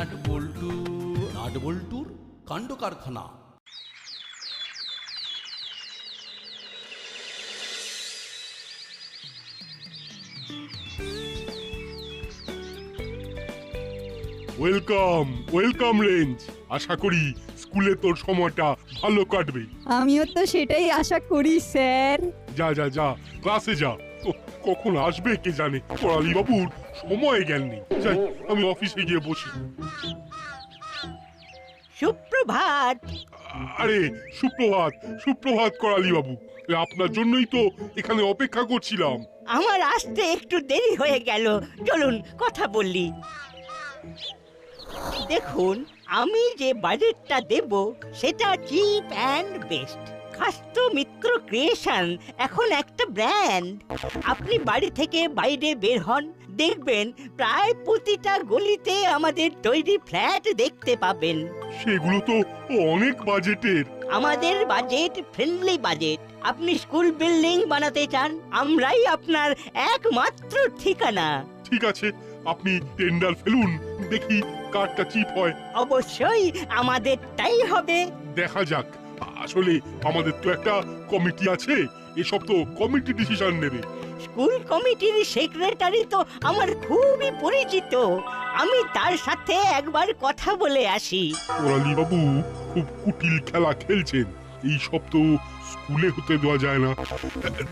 Nut বল্টুর কাণ্ড কারখানা। Welcome welcome range. আশা করি স্কুলে তোর সময়টা ভালো কাটবে। আমিও তো সেটাই আশা করি স্যার। যা যা যা ক্লাসে যা। কখন আসবে কে জানে, করালি বাবুর সময় জ্ঞান নেই। যাই আমি অফিসে গিয়ে বসি। সুপ্রভাত। আরে সুপ্রভাত, সুপ্রভাত করালি বাবু। আপনার জন্যই তো এখানে অপেক্ষা করছিলাম। আমার আসতে একটু দেরি হয়ে গেল, চলুন কথা বলি। দেখুন, আমি যে বাজেটটা দেব সেটা cheap and best. Khasta Mitra creation এখন একটা ব্র্যান্ড। আপনি বাড়ি থেকে বাইরে বের হন, দেখবেন প্রায় প্রতিটা গলিতে আমাদের তৈরি ফ্ল্যাট দেখতে পাবেন। সেগুলো তো অনেক বাজেটের। আমাদের বাজেট ফ্রেন্ডলি বাজেট। আপনি স্কুল বিল্ডিং বানাতে চান, আমরাই আপনার একমাত্র ঠিকানা। ঠিক আছে, আপনি টেন্ডার ফেলুন, দেখি কারটা চিপ হয়। অবশ্যই আমাদেরটাই হবে। দেখা যাক। আসলে আমাদের তো একটা কমিটি আছে, এসব তো কমিটি ডিসিশন নেবে। স্কুল কমিটির সেক্রেটারি তো আমার খুবই পরিচিত, আমি তার সাথে একবার কথা বলে আসি। কোরালি বাবু খুব কুটিল খেলা খেলছেন, এই সব তো স্কুলে হতে দেওয়া যায় না।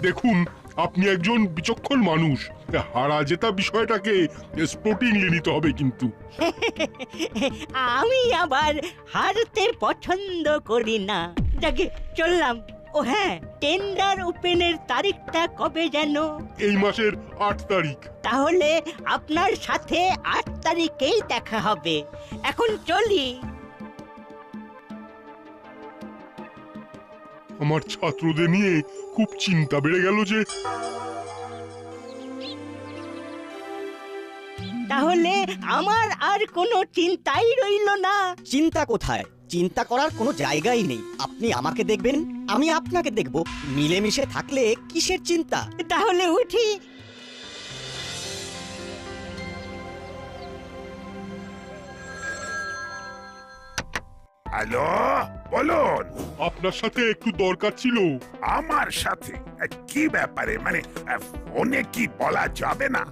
দেখুন, আপনি একজন বিচক্ষণ মানুষ, হারা জেতা বিষয়টাকে স্পোর্টিংলি নিতে হবে কিন্তু। আমি আবার হারতে পছন্দ করি না। যাকে চললাম। ও হ্যাঁ, টেন্ডার ওপেনের তারিখটা কবে যেন? এই মাসের 8 তারিখ। তাহলে আপনার সাথে 8 তারিখেই দেখা হবে। এখন চলি। আমার ছাত্রদের নিয়ে খুব চিন্তা বেড়ে গেল যে। তাহলে আমার আর কোনো চিন্তাই রইল না। চিন্তা কোথায়? চিন্তা করার কোনো জায়গাই নেই। আপনি আমাকে দেখবেন, আমি আপনাকে দেখব। মিলেমিশে থাকলে কিসের চিন্তা? তাহলে উঠি। হ্যালো, বলুন। আপনার সাথে একটু দরকার ছিল। আমার সাথে? কি ব্যাপারে? মানে ফোনে কি বলা যাবে না?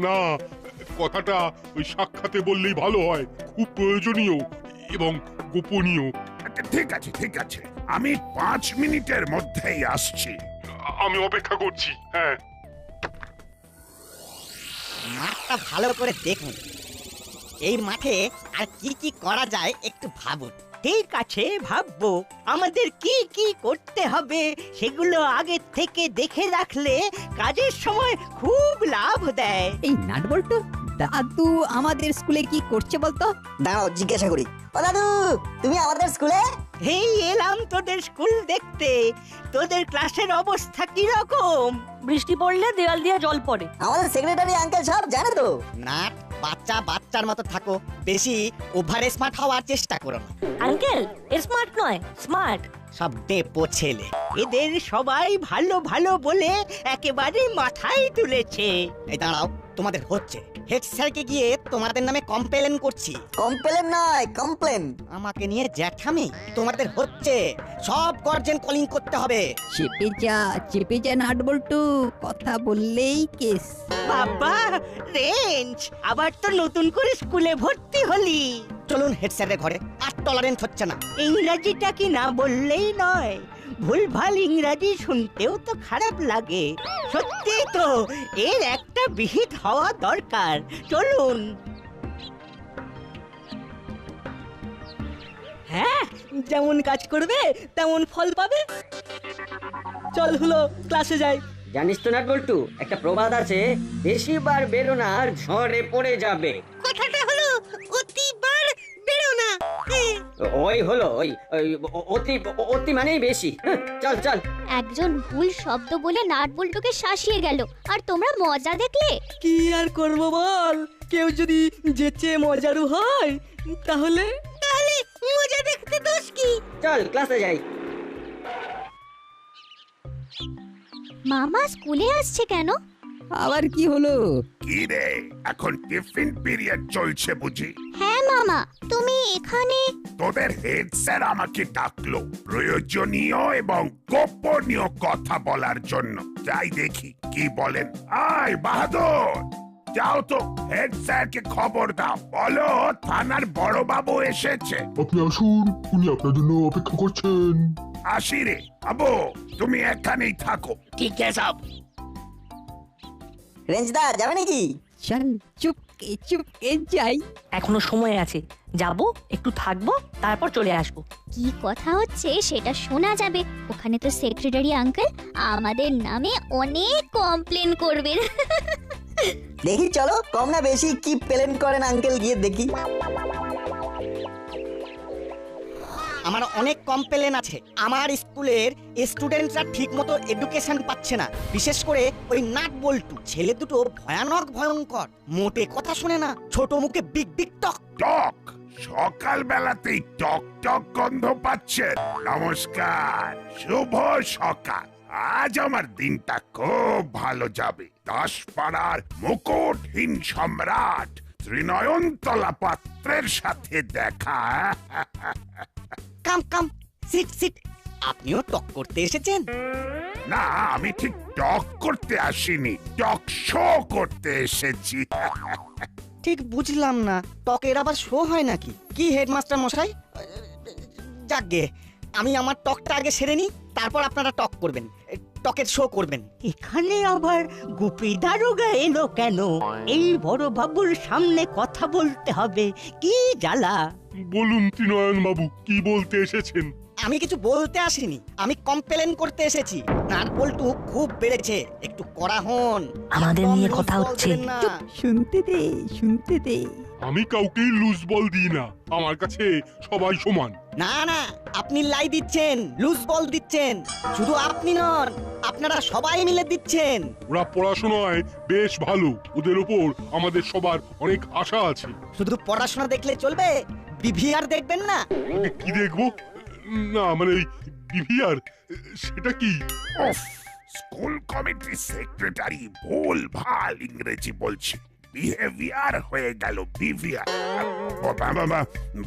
না, কথাটা ওই সাক্ষাতে বললেই ভালো হয়। খুব প্রয়োজনীয় এবং গোপনীয়। ঠিক আছে ঠিক আছে, আমি 5 মিনিটের মধ্যেই আসছি। আমি অপেক্ষা করছি। হ্যাঁ, মাঠটা ভালো করে দেখুন। এই মাঠে আর কি কি করা যায় একটু ভাবুন। ঠিক আছে, ভাববো। আমাদের কি কি করতে হবে সেগুলো আগে থেকে দেখে রাখলে কাজের সময় খুব লাভ দেয়। এই নাট বল্টু, দাদু আমাদের স্কুলে কি করছে বলতো? দাঁড়াও জিজ্ঞাসা করি। ও দাদু, তুমি আমাদের স্কুলে? এই এলাম তোদের স্কুল দেখতে। তোদের ক্লাসের অবস্থা কি রকম? বৃষ্টি পড়লে দেওয়াল দিয়ে জল পড়ে। আমাদের সেক্রেটারি আঙ্কেল সব জানে তো। নাট, বাচ্চা বাচ্চার মতো থাকো, বেশি ওভার স্মার্ট হওয়ার চেষ্টা করো না। আঙ্কেল স্মার্ট নয়, স্মার্ট। সব ডেপো ছেলে। এদের সবাই ভালো ভালো বলে একেবারে মাথায় তুলেছে। এই দাঁড়াও, তোমাদের হচ্ছে। হেড স্যারকে গিয়ে তোমাদের নামে কমপ্লেন করছি। কমপ্লেন নয়, কমপ্লেন। আমাকে নিয়ে জ্যাঠামি? তোমাদের হচ্ছে। সব গার্জেন কলিং করতে হবে। চেপে যা নাট বল্টু, কথা বললেই কেস। বাবা, রেঞ্জ, আবার তো নতুন করে স্কুলে ভর্তি হলি। চলুন হেড স্যারের ঘরে। আর টলারেন্স হচ্ছে না। ইংরাজিটা কি না বললেই নয়। ভুলভাল ইংরাজি শুনতেও তো খারাপ লাগে। সত্যি তো, এর একটা বিহিত হওয়া দরকার। চলুন। হ্যাঁ, যেমন কাজ করবে তেমন ফল পাবে। চল হলো, ক্লাসে যাই। জানিস তো নাট বল্টু, একটা প্রবাদ আছে, বেশিবার বেরো না আর ঝড়ে পড়ে যাবে। কথাটা হলো অতিবার বেরো না। ওই হলো ওই ওই অতি অতি মানেই বেশি। চল চল। একজন ভুল শব্দ বলে নাট বল্টুকে শাসিয়ে গেল, আর তোমরা মজা দেখলে। কি আর করব বল, কেউ যদি যেচে মজারু হয় তাহলে মজা দেখতে দোষ কি? চল ক্লাসে যাই। মামা স্কুলে আসছে কেন? আবার কি হলো? কি রে, এখন টিফিন পিরিয়ড চলছে বুঝি? হ্যাঁ মামা, তুমি এখানে? তোদের হেড স্যার আমাকে ডাকলো প্রয়োজনীয় এবং গোপনীয় কথা বলার জন্য। যাই দেখি কি বলেন। আয় বাহাদুর, যাও তো হেড স্যারকে খবর দাও, বলো থানার বড় বাবু এসেছে। আপনি আসুন, উনি আপনার জন্য অপেক্ষা করছেন। আসি রে বাবু, তুমি এখানেই থাকো। ঠিক আছে সব। রেঞ্জদা যাবে নাকি? চল চুপকে চুপকে যাই। এখনো সময় আছে, যাব একটু থাকবো তারপর চলে আসবো। কি কথা হচ্ছে সেটা শোনা যাবে। ওখানে তো সেক্রেটারি আঙ্কেল আমাদের নামে অনেক কমপ্লেন করবেন। দেখি চলো, কম না বেশি কি প্লেন করেন আঙ্কেল, গিয়ে দেখি। আমার অনেক কমপ্লেন আছে। আমার স্কুলের স্টুডেন্টরা ঠিক মতো এডুকেশন পাচ্ছে না, বিশেষ করে ওই নাট বল্টু ছেলে দুটো ভয়ানক ভয়ঙ্কর, মোটে কথা শোনে না, ছোট মুখে বিগ বিগ টক। টক সকাল বেলাতেই টক টক গন্ধ পাচ্ছেন? নমস্কার, শুভ সকাল। আজ আমার দিনটা খুব ভালো যাবে। দাসপাড়ার মুকুটহীন সম্রাট ত্রিনয়নতলা পাত্রের সাথে দেখা। কাম কাম, সিট সিট। আপনিও টক করতে এসেছেন? না, আমি ঠিক টক করতে আসিনি, টক শো করতে এসেছি। ঠিক বুঝলাম না, টকের আবার শো হয় নাকি? কি হেডমাস্টার মশাই? যাকগে, আমি আমার টকটা আগে সেরে নিই, তারপর আপনারা টক করবেন, টকের শো করবেন। এখানে আবার গুপি দারোগা এলো কেন? এই বড় বাবুর সামনে কথা বলতে হবে, কি জ্বালা। বলুন ত্রিনয়ন বাবু, কি বলতে এসেছেন? আমি কিছু বলতে আসিনি, আমি কমপ্লেন করতে এসেছি। নাট বল্টু খুব বেড়েছে, একটু কড়া হন। আমাদের একদম নিয়ে লুজ কথা বল হচ্ছে। দেবেন না। শুনতে দে শুনতে দে। আমি কাউকে লুজ বল দিই না, আমার কাছে সবাই সমান। না না, আপনি লাই দিচ্ছেন, লুজ বল দিচ্ছেন। শুধু আপনি নন, আপনারা সবাই মিলে দিচ্ছেন। ওরা পড়াশোনায় বেশ ভালো, ওদের ওপর আমাদের সবার অনেক আশা আছে। শুধু পড়াশোনা দেখলে চলবে? বিভিআর দেখবেন না? কি দেখবো? না মানে বিভিআর, সেটা কি? উফ, স্কুল কমিটি সেক্রেটারি ভুল ভাল ইংরেজি বলছে, বিহেভিয়ার হয়ে গেল বিভিআর।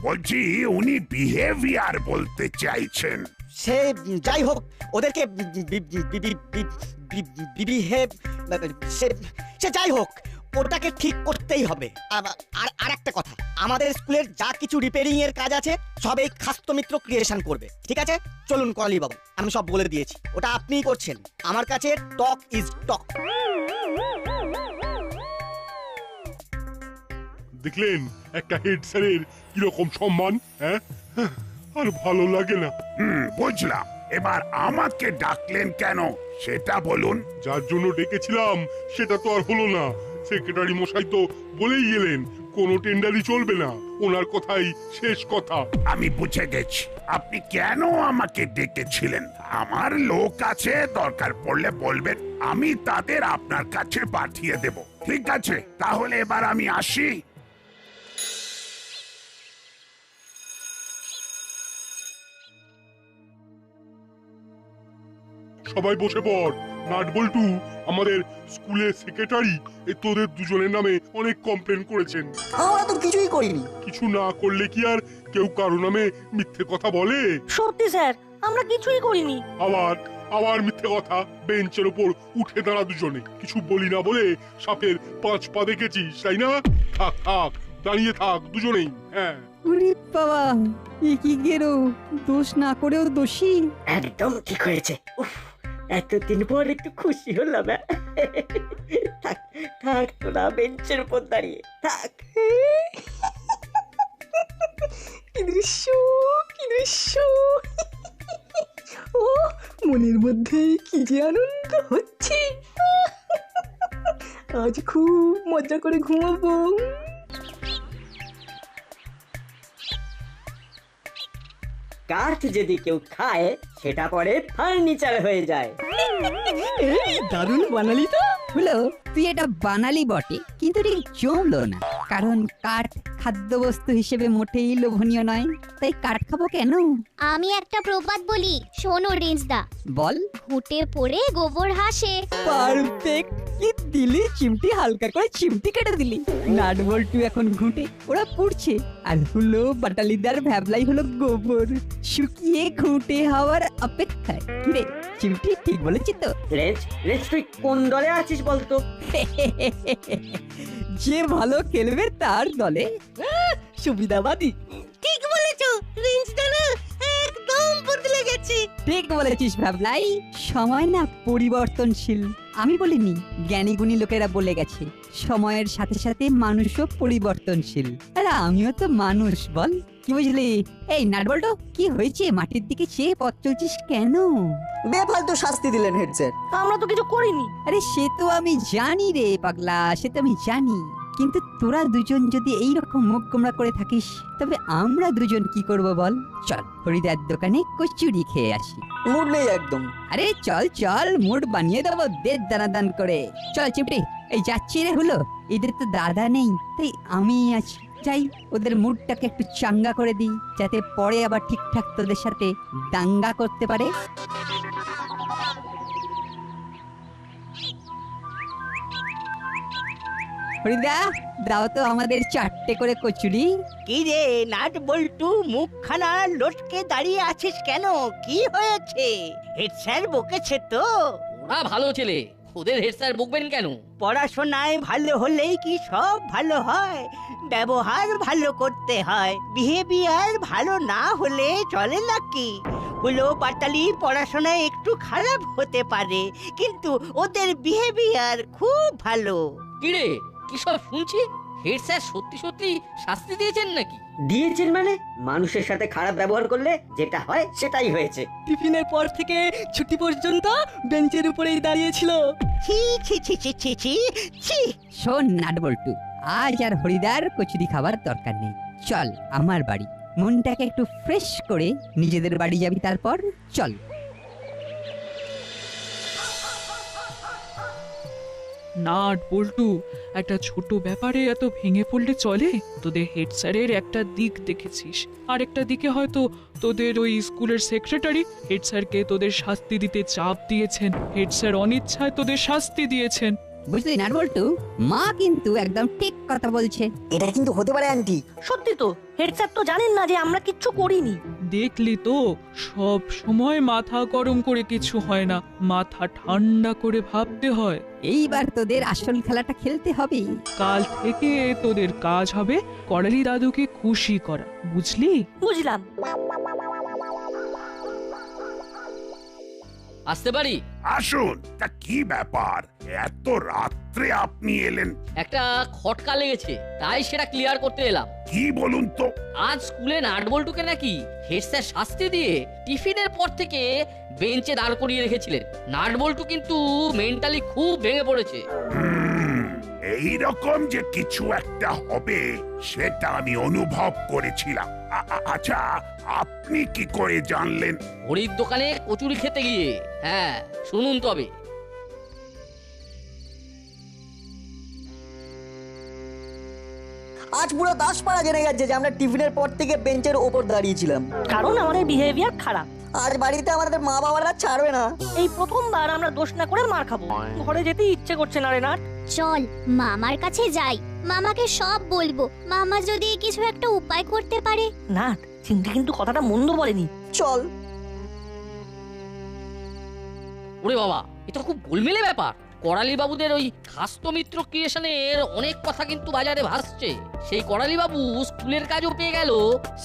বলছি উনি বিহেভিয়ার বলতে চাইছেন। সে যাই হোক, ওদেরকে সে যাই হোক, ওটাকে ঠিক করতেই হবে। আর একটা কথা, আমাদের স্কুলের যা কিছু রিপেয়ারিং এর কাজ আছে সব এই খাস্তমিত্র ক্রিয়েশন করবে, ঠিক আছে? চলুন করালি বাবু, আমি সব বলে দিয়েছি, ওটা আপনিই করছেন। আমার কাছে টক ইজ টক। দেখলেন একটা হেড স্যারের কিরকম সম্মান, হ্যাঁ? আর ভালো লাগে না। বুঝলাম। এবার আমাকে ডাকলেন কেন সেটা বলুন। যার জন্য ডেকেছিলাম সেটা তো আর হলো না। সেক্রেটারি মশাই তো বলেই গেলেন কোনো টেন্ডারই চলবে না, ওনার কথাই শেষ কথা। আমি বুঝে গেছি আপনি কেন আমাকে ডেকেছিলেন। আমার লোক আছে, দরকার পড়লে বলবেন, আমি তাদের আপনার কাছে পাঠিয়ে দেব। ঠিক আছে, তাহলে এবার আমি আসি। সবাই বসে পড়। নাট বল্টু আমাদের স্কুলের সেক্রেটারি তোদের দুজনের নামে অনেক কমপ্লেন করেছেন। আমরা তো কিছুই করিনি। কিছু না করলে কি আর কেউ কারো নামে মিথ্যে কথা বলে? সত্যি স্যার, আমরা কিছুই করিনি। আবার মিথ্যে কথা। বেঞ্চের উপর উঠে দাঁড়া দুজনে, কিছু বলি না বলে সাপের 5 পা দেখেছিস, তাই না? থাক থাক, দাঁড়িয়ে থাক দুজনেই। হ্যাঁ, ওরে বাবা, এ কি গেরো, দোষ না করেও দোষী। একদম ঠিক হয়েছে। উফ, এতদিন পর একটু খুশি হলাম। থাক থাক, তোরা বেঞ্চের উপর দাঁড়িয়ে থাক। কি দৃশ্য, কি দৃশ্য! ও, মনের মধ্যে কি যে আনন্দ হচ্ছে। আজ খুব মজা করে ঘুমাবো। কাঠ যদি কেউ খায় সেটা পরে ফার্নিচার হয়ে যায়। দারুণ বানালি তো। হলো, তুই এটা বানালি বটে, কিন্তু ঠিক জমলো না। কারণ কাঠ খাদ্যবস্তু হিসেবে মোটেই লোভনীয় নয়, তাই কাঠ খাবো কেন? আমি একটা প্রবাদ বলি, শোনো রেঞ্জদা। বল। ঘুটে পড়ে গোবর হাসে। পারফেক্ট। কি দিলি চিমটি, হালকা করে চিমটি কেটে দিলি। নাট বল্টু এখন ঘুঁটে ওরা পুড়ছে, আর হলো বাটালিদার ভ্যাবলাই হলো গোবর, শুকিয়ে ঘুঁটে হওয়ার অপেক্ষায়। কিরে চিমটি ঠিক বলেছি তো? রেঞ্জ রেঞ্জ তুই কোন দলে আছিস বলতো? যে ভালো খেলবে তার দলে। সুবিধাবাদী। ঠিক বলেছো, রেঞ্জটা না একদম বদলে গেছে। ঠিক বলেছিস ভাবলাই, সময় না পরিবর্তনশীল। আমি বলিনি, জ্ঞানী গুণী লোকেরা বলে গেছে সময়ের সাথে সাথে মানুষও পরিবর্তনশীল। আরে আমিও তো মানুষ, বল কি বুঝলি? এই নাটবল্টু, কি হয়েছে? মাটির দিকে চেয়ে পথ চলছিস কেন? বেফালতু শাস্তি দিলেন হেড স্যার। আমরা তো কিছু করিনি। আরে সে তো আমি জানি রে পাগলা, সে তো আমি জানি। কিন্তু তোরা দুজন যদি এইরকম মুখ গোমড়া করে থাকিস, তবে আমরা দুজন কি করব বল? চল হরিদার দোকানে কচুরি খেয়ে আসি। মুড নেই একদম। আরে চল চল, মুড বানিয়ে দেবো দেড় দানাদান করে। চল চিমটি, এই যাচ্ছি রে। হলো এদের তো দাদা নেই, তাই আমি আছি। যাই ওদের মুডটাকে একটু চাঙ্গা করে দিই, যাতে পরে আবার ঠিকঠাক তোদের সাথে দাঙ্গা করতে পারে। হরিদা, দাও তো আমাদের 4টে করে কচুরি। কি রে নাট বল্টু, মুখখানা লটকে দাঁড়িয়ে আছিস কেন? কি হয়েছে? হেড স্যার বকেছে তো? ওরা ভালো ছেলে, ওদের হেড স্যার বকবেন কেন? পড়াশোনায় ভালো হলেই কি সব ভালো হয়? ব্যবহার ভালো করতে হয়, বিহেভিয়ার ভালো না হলে চলে নাকি? হলো পাটালি পড়াশোনায় একটু খারাপ হতে পারে, কিন্তু ওদের বিহেভিয়ার খুব ভালো। কিরে কি সব শুনছি? হেড স্যার সত্যি সত্যি শাস্তি দিয়েছেন নাকি? দিয়েছেন মানে? মানুষের সাথে খারাপ ব্যবহার করলে যেটা হয় সেটাই হয়েছে। টিফিনের পর থেকে ছুটি পর্যন্ত বেঞ্চের উপরেই দাঁড়িয়েছিল। ছি ছি ছি ছি ছি ছি ছি। শোন নাটবল্টু, আজ আর হরিদার কচুরি খাবার দরকার নেই। চল আমার বাড়ি, মনটাকে একটু ফ্রেশ করে নিজেদের বাড়ি যাবি। তারপর চল। নাট বল্টু, একটা ছোট ব্যাপারে এত ভেঙে পড়লে চলে? তোদের হেড স্যারের একটা দিক দেখেছিস, আর একটা দিকে হয়তো তোদের ওই স্কুলের সেক্রেটারি হেড স্যারকে তোদের শাস্তি দিতে চাপ দিয়েছেন। হেড স্যার অনিচ্ছায় তোদের শাস্তি দিয়েছেন। বুঝলি নাটবল্টু, মা কিন্তু একদম ঠিক কথা বলছে। এটা কিন্তু হতে পারে আন্টি। সত্যি তো, হেড স্যার তো জানেন না যে আমরা কিচ্ছু করিনি। দেখলি তো, সব সময় মাথা গরম করে কিছু হয় না, মাথা ঠান্ডা করে ভাবতে হয়। এইবার তোদের আসল খেলাটা খেলতে হবে। কাল থেকে তোদের কাজ হবে করালি দাদুকে খুশি করা, বুঝলি? বুঝলাম। আসতে পারি? আসুন। তা কি ব্যাপার, এত রাত্রে আপনি এলেন? একটা খটকা লেগেছে, তাই সেটা ক্লিয়ার করতে এলাম। কি বলুন তো? আজ স্কুলে নাটবল্টুকে নাকি হেড স্যার শাস্তি দিয়ে টিফিনের পর থেকে বেঞ্চে দাঁড় করিয়ে রেখেছিলেন। নাটবল্টু কিন্তু মেন্টালি খুব ভেঙে পড়েছে। এইরকম যে কিছু একটা হবে সেটা আমি অনুভব করেছিলাম। আচ্ছা, আপনি কি করে জানলেন? হরির দোকানে কচুরি খেতে গিয়ে। হ্যাঁ শুনুন তবে। আজ পুরো দাসপাড়া জেনে গেছে যে আমরা টিফিনের পর থেকে বেঞ্চের ওপর দাঁড়িয়েছিলাম, কারণ আমাদের বিহেভিয়ার খারাপ। আজ বাড়িতে আমাদের মা বাবারা ছাড়বে না। এই প্রথমবার আমরা দোষ না করে মার খাবো। ঘরে যেতে ইচ্ছে করছে না রে নাট। চল মামার কাছে যাই, মামাকে সব বলবো। মামা যদি কিছু একটা উপায় করতে পারে। নাট, চিন্তা কিন্তু কথাটা মন্দ বলেনি। চল। ওরে বাবা, এটা খুব গোলমেলে ব্যাপার। করালি বাবুদের ওই খাস্তো মিত্র ক্রিয়েশনের অনেক কথা কিন্তু বাজারে ভাসছে। সেই করালি বাবু স্কুলের কাজও পেয়ে গেল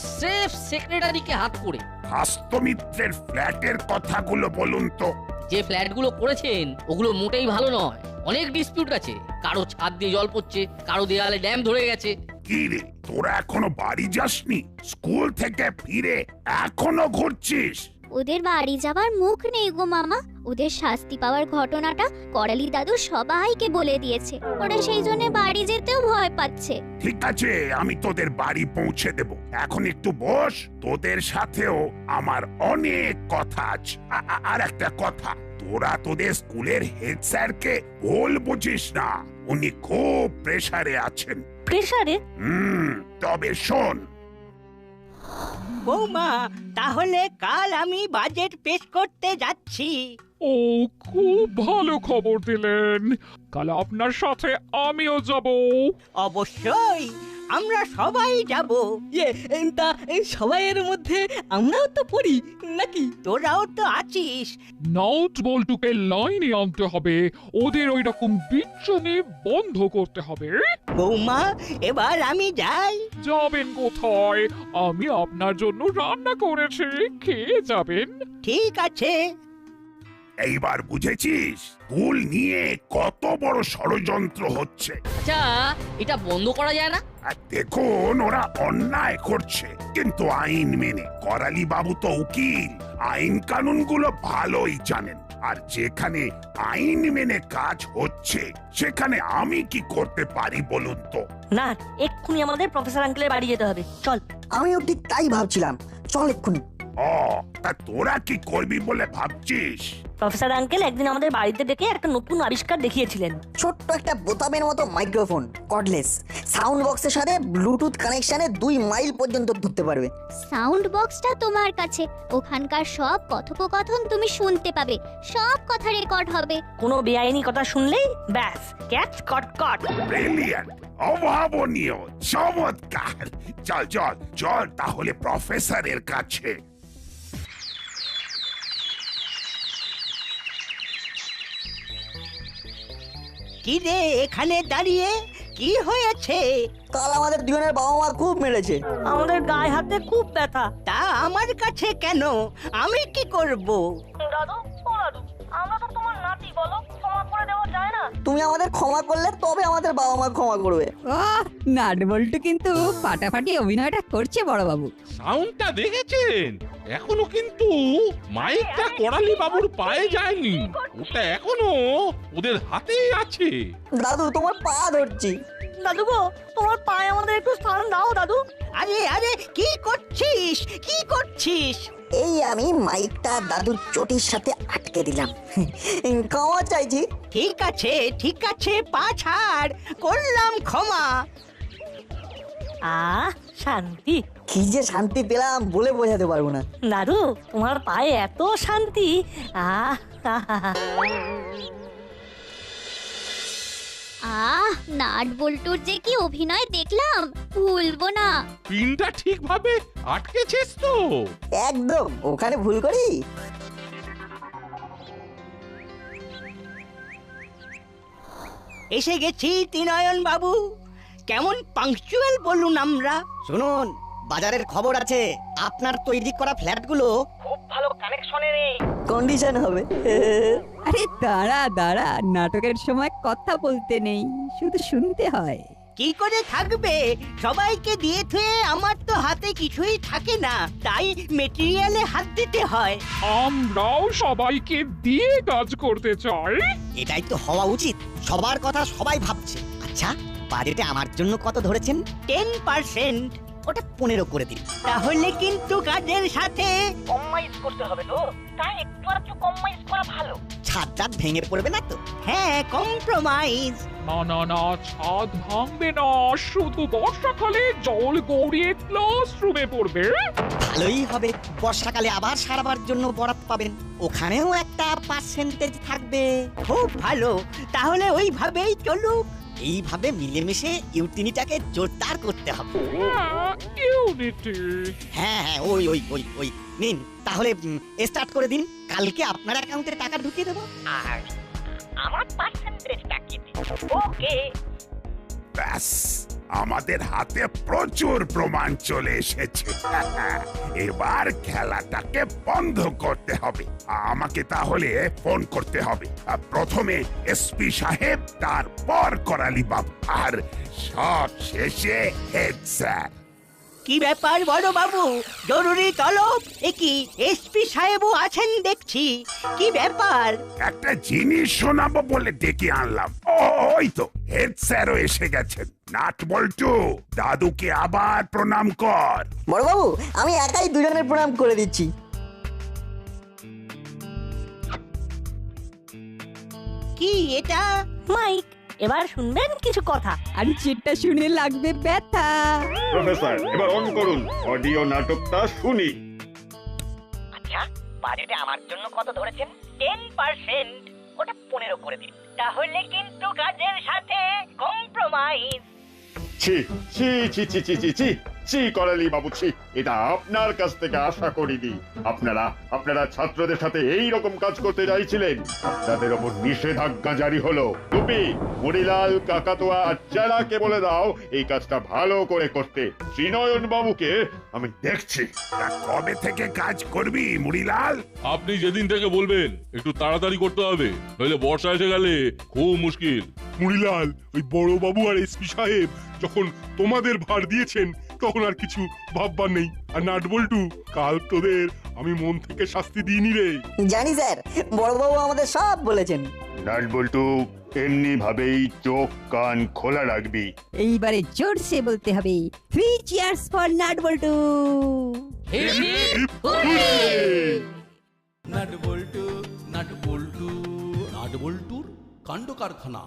স্রেফ সেক্রেটারিকে হাত করে। খাস্তো মিত্রের ফ্ল্যাটের কথাগুলো বলুন তো। যে ফ্ল্যাটগুলো করেছেন ওগুলো মোটেই ভালো নয়। অনেক ডিসপিউট আছে, কারো ছাদ দিয়ে জল পড়ছে, কারো দেয়ালে ড্যাম ধরে গেছে। কি রে, তোরা এখনো বাড়ি যাসনি? স্কুল থেকে ফিরে এখনো ঘুরছিস? ওদের বাড়ি যাবার মুখ নেই গো মামা। ওদের শাস্তি পাওয়ার ঘটনাটা করালি দাদু সবাইকে বলে দিয়েছে। ওরা সেই জন্য বাড়ি যেতেও ভয় পাচ্ছে। ঠিক আছে, আমি তোদের বাড়ি পৌঁছে দেব। এখন একটু বস, তোদের সাথেও আমার অনেক কথা আছে। আর একটা কথা, তোরা তোদের স্কুলের হেড স্যারকে ভুল বুঝিস না, উনি খুব প্রেসারে আছেন। প্রেসারে? তবে শোন, বৌমা, তাহলে কাল আমি বাজেট পেশ করতে যাচ্ছি। ও, খুব ভালো খবর দিলেন। কাল আপনার সাথে আমিও যাব। অবশ্যই, আমরা সবাই যাব। সবাইয়ের মধ্যে আমরাও তো পড়ি নাকি? তোরাও তো আছিস। নাট বল্টুকে লাইনে আনতে হবে, ওদের ওই রকম বিচ্ছনে বন্ধ করতে হবে। বৌমা, এবার আমি যাই। যাবেন কোথায়? আমি আপনার জন্য রান্না করেছি, খেয়ে যাবেন। ঠিক আছে। এইবার বুঝেছিস স্কুল নিয়ে কত বড় ষড়যন্ত্র হচ্ছে? আচ্ছা, এটা বন্ধ করা যায় না? আর দেখুন, ওরা অন্যায় করছে কিন্তু আইন মেনে। করালি বাবু তো উকিল, আইন কানুনগুলো ভালোই জানেন। আর যেখানে আইন মেনে কাজ হচ্ছে সেখানে আমি কি করতে পারি বলুন তো? না, এক্ষুনি আমাদের প্রফেসর আঙ্কেলের বাড়ি যেতে হবে। চল। আমিও ঠিক তাই ভাবছিলাম, চল এক্ষুনি। ও, তা তোরা কি করবি বলে ভাবছিস? প্রফেসর আঙ্কেল একদিন আমাদের বাড়িতে ডেকে একটা নতুন আবিষ্কার দেখিয়েছিলেন। ছোট্ট একটা বোতামের মতো মাইক্রোফোন, কর্ডলেস, সাউন্ড বক্সের সাথে ব্লুটুথ কানেকশনে 2 মাইল পর্যন্ত ধরতে পারবে। সাউন্ড বক্সটা তোমার কাছে, ওখানকার সব কথোপকথন তুমি শুনতে পাবে, সব কথা রেকর্ড হবে। কোনো বেআইনি কথা শুনলেই ব্যাস, ক্যাচ কট কট। ব্রিলিয়ান্ট, অভাবনীয়, চমৎকার। চল চল চল তাহলে প্রফেসরের কাছে। কি রে এখানে দাঁড়িয়ে, কি হয়েছে? কাল আমাদের দুজনের বাবা মা খুব মেরেছে। আমাদের গায়ে হাতে খুব ব্যথা। তা আমার কাছে কেন? আমি কি করব? দাদু, ও দাদু, আমরা তো তোমার নাতি, বলো ক্ষমা করে দেওয়া যায় না? তুমি আমাদের ক্ষমা করলে তবে আমাদের বাবা মা ক্ষমা করবে। নাট বল্টু কিন্তু ফাটাফাটি অভিনয়টা করছে বড়বাবু। সাউন্ডটা দেখেছেন? এখনো কিন্তু মাইকটা করালি বাবুর পায়ে যায়নি, ওটা এখনো ওদের হাতেই আছে। দাদু, তোমার পা ধরছি। দাদু গো, তোমার পায়ে আমাদের একটু স্থান দাও দাদু। আরে আরে, কি করছিস, কি করছিস? এই আমি মাইকটা দাদুর চটির সাথে আটকে দিলাম। ক্ষমা চাইছি। ঠিক আছে ঠিক আছে, পা ছাড়, করলাম ক্ষমা। শান্তি। কি যে শান্তি পেলাম বলে বোঝাতে পারবো না। দাদু, তোমার পায়ে এত শান্তি। নাট বল্টুর যে কি অভিনয় দেখলাম, ভুলবো না। পিনটা ঠিকভাবে আটকেছিস তো? একদম, ওখানে ভুল করি? এসে গেছি ত্রিনয়ন বাবু। কেমন পাংচুয়াল বলুন আমরা। শুনুন, বাজারের খবর আছে, আপনার তৈরি করা ফ্ল্যাটগুলো খুব ভালো কানেকশনে নেই, কন্ডিশন হবে। আরে দাঁড়া দাঁড়া, নাটকের সময় কথা বলতে নেই, শুধু শুনতে হয়। কি করে থাকবে? সবাইকে দিয়ে থুয়ে আমার তো হাতে কিছুই থাকে না, তাই মেটেরিয়ালে হাত দিতে হয়। আমরাও সবাইকে দিয়ে কাজ করতে চাই। এটাই তো হওয়া উচিত, সবার কথা সবাই ভাবছে। আচ্ছা, বাজেটে আমার জন্য কত ধরেছেন? 10%। ওটা 15 করে দিন। তাহলে কিন্তু কাজের সাথে কম্প্রোমাইজ করতে হবে তো, তাই একটু কম্প্রোমাইজ করা ভালো। ছাদ ভেঙে পড়বে না তো? হ্যাঁ, কম্প্রোমাইজ। না না না, ছাদ ভাঙবে না, শুধু বর্ষাকালে জল গড়িয়ে ক্লাসরুমে পড়বে। ভালোই হবে, বর্ষাকালে আবার সারাবার জন্য বরাত পাবেন, ওখানেও একটা পার্সেন্টেজ থাকবে। খুব ভালো, তাহলে ওইভাবেই চলুক। এইভাবে মিলেমিশে ইউটিলিটিটাকে জোরদার করতে হবে। ইউনিটি। হ্যাঁ, ওই ওই ওই ওই নিন, তাহলে স্টার্ট করে দিন। কালকে আপনার অ্যাকাউন্টে টাকা ঢুকিয়ে দেবো, আর আমার পার্সেন্টেজটা কি দিন। ওকে। ব্যাস, আমাদের হাতে প্রচুর প্রমাণ চলে এসেছে। এবার খেলাটাকে বন্ধ করতে হবে। আমাকে তাহলে ফোন করতে হবে, প্রথমে এসপি সাহেব, তারপর করালি বাবু, আর সব শেষে হেড স্যার। কি ব্যাপার বড় বাবু, জরুরি তলব? একি এসপি সাহেবও আছেন দেখছি, কি ব্যাপার? একটা জিনিস শোনাবো বলে ডেকে আনলাম। ওই তো হেড স্যারও এসে গেছেন। নাট বল্টু, দাদুকে আবার প্রণাম কর। বড়বাবু, আমি একাই দুজনের প্রণাম করে দিচ্ছি। কি এটা? মাইক। এবার শুনবেন কিছু কথা। আর যেটা শুনে লাগবে ব্যথা। প্রফেসর এবার অন করুন অডিও নাটকটা শুনি। আচ্ছা, বাজেটে আমার জন্য কত ধরেছেন? 10%। ওটা 15 করে দিন, তাহলে কিন্তু কাজের সাথে কম্প্রোমাইজ। ছি ছি ছি ছি ছি ছি ছি ছি করালি বাবু, ছি, এটা আপনার কাছ থেকে আশা করিনি। আপনারা ছাত্রদের সাথে এই রকম কাজ করতে চাইছিলেন, আপনাদের ওপর নিষেধাজ্ঞা জারি হলো। টুপি, মুড়িলাল, কাকাতুয়া আর চেলাকে বলে দাও এই কাজটা ভালো করে করতে। শ্রীনয়ন বাবুকে আমি দেখছি। তা কবে থেকে কাজ করবি মুড়িলাল? আপনি যেদিন থেকে বলবেন একটু তাড়াতাড়ি করতে হবে, নইলে বর্ষা এসে গেলে খুব মুশকিল। মুড়িলাল, ওই বড় বাবু আর এসপি সাহেব যখন তোমাদের ভার দিয়েছেন তখন আর কিছু ভাববার নেই। আর নাটবল্টু, কাল তোদের আমি মন থেকে শাস্তি দিইনি রে। জানি স্যার, বড়বাবু আমাদের সব বলেছেন। নাটবল্টু এমনি ভাবেই চোখ কান খোলা রাখবি। এইবারে জোরসে বলতে হবে 3 cheers for nut bolt. Nut Boltu nut Boltu nut বল্টুর কাণ্ড কারখানা।